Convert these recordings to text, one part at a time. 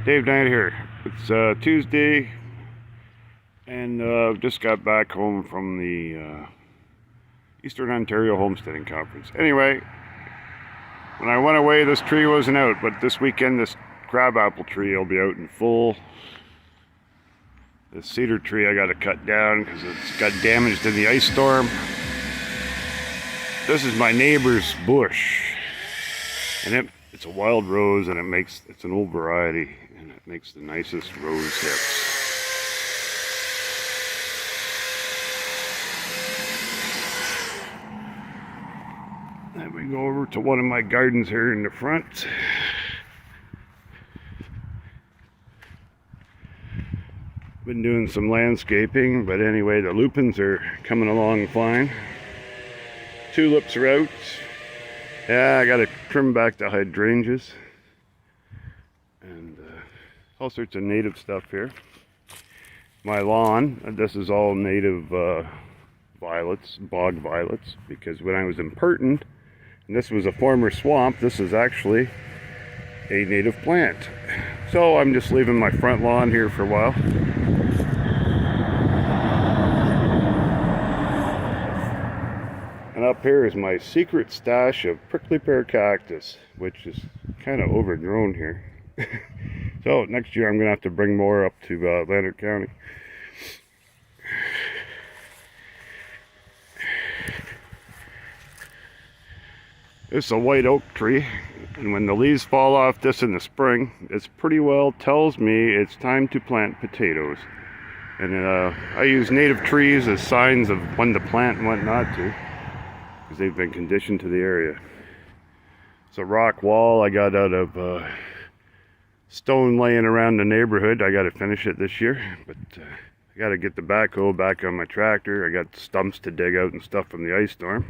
Dave Knight here. It's Tuesday, and just got back home from the Eastern Ontario Homesteading Conference. Anyway, when I went away, this tree wasn't out, but this weekend, this crabapple tree will be out in full. This cedar tree I got to cut down because it's got damaged in the ice storm. This is my neighbor's bush, and it's a wild rose, and it's an old variety, and it makes the nicest rose hips. Then we go over to one of my gardens here in the front. Been doing some landscaping, but anyway, the lupins are coming along fine. Tulips are out. Yeah, I gotta trim back the hydrangeas. And all sorts of native stuff here. My lawn, this is all native violets, bog violets, because when I was in Perton, and this was a former swamp, this is actually a native plant. So I'm just leaving my front lawn here for a while. And up here is my secret stash of prickly pear cactus, which is kind of overgrown here. So next year I'm going to have to bring more up to Leonard County. This is a white oak tree, and when the leaves fall off this in the spring, it pretty well tells me it's time to plant potatoes. And I use native trees as signs of when to plant and when not to, because they've been conditioned to the area. It's a rock wall I got out of stone laying around the neighborhood. I got to finish it this year, but I got to get the backhoe back on my tractor. I got stumps to dig out and stuff from the ice storm.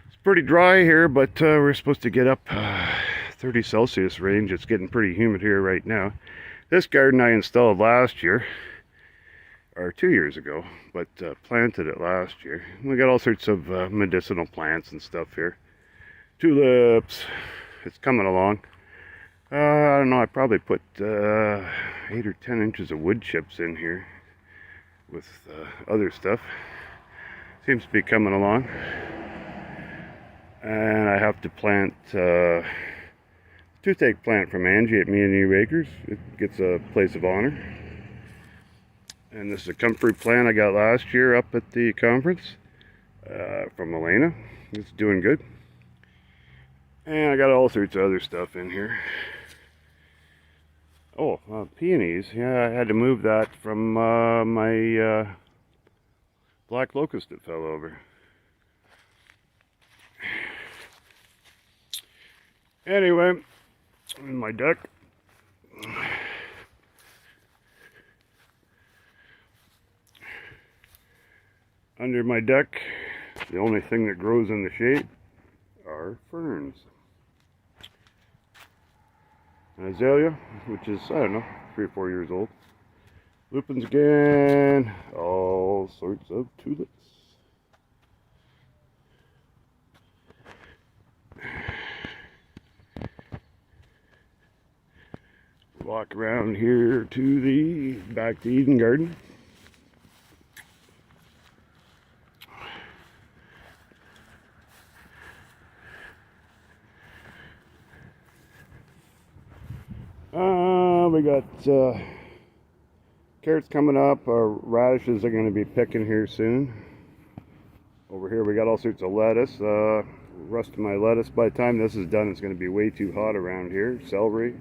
It's pretty dry here, but we're supposed to get up 30 Celsius range. It's getting pretty humid here right now. This garden I installed last year, or 2 years ago, but planted it last year. We got all sorts of medicinal plants and stuff here. Tulips, it's coming along. I don't know, I probably put 8 or 10 inches of wood chips in here with other stuff. Seems to be coming along. And I have to plant toothache plant from Angie at Me and You Acres. It gets a place of honor. And this is a comfrey plant I got last year up at the conference from Elena. It's doing good. And I got all sorts of other stuff in here. Oh, peonies. Yeah, I had to move that from my black locust that fell over. Anyway, in my deck. Under my deck, the only thing that grows in the shade are ferns. An azalea, which is, I don't know, 3 or 4 years old. Lupins again, all sorts of tulips. Walk around here to the back to Eden Garden. We got carrots coming up. Radishes are going to be picking here soon. Over here we got all sorts of lettuce. Rest of my lettuce, by the time this is done, it's going to be way too hot around here. Celery,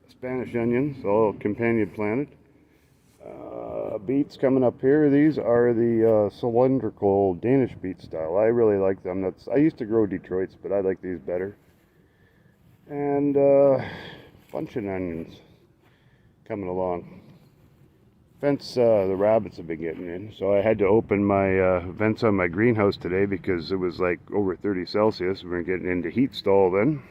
Spanish onions, all companion planted. Beets coming up here. These are the cylindrical Danish beet style. I really like them. I used to grow Detroits, but I like these better. And bunch of onions coming along. Fence, the rabbits have been getting in, so I had to open my vents on my greenhouse today because it was like over 30 Celsius. We're getting into heat stall then.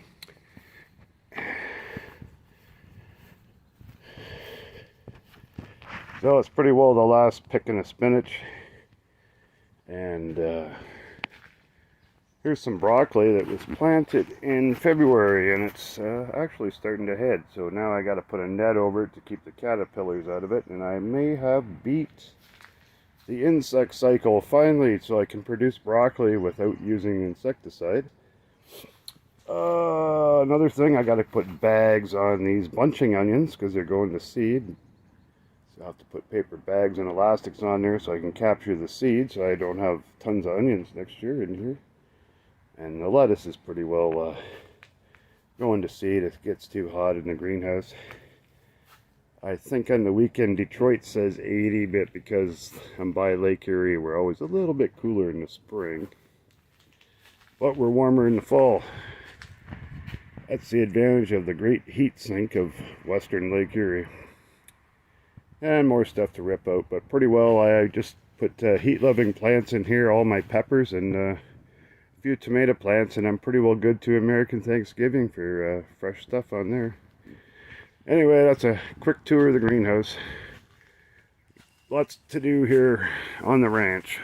So it's pretty well the last picking of spinach, and Here's some broccoli that was planted in February, and it's actually starting to head. So now I got to put a net over it to keep the caterpillars out of it, and I may have beat the insect cycle finally, so I can produce broccoli without using insecticide. Another thing, I got to put bags on these bunching onions because they're going to seed. So I have to put paper bags and elastics on there so I can capture the seed, so I don't have tons of onions next year in here. And the lettuce is pretty well going to seed. It gets too hot in the greenhouse. I think on the weekend Detroit says 80, but because I'm by Lake Erie, we're always a little bit cooler in the spring. But we're warmer in the fall. That's the advantage of the great heat sink of western Lake Erie. And more stuff to rip out, but pretty well I just put heat-loving plants in here, all my peppers and a few tomato plants, and I'm pretty well good to American Thanksgiving for fresh stuff on there. Anyway, that's a quick tour of the greenhouse. Lots to do here on the ranch.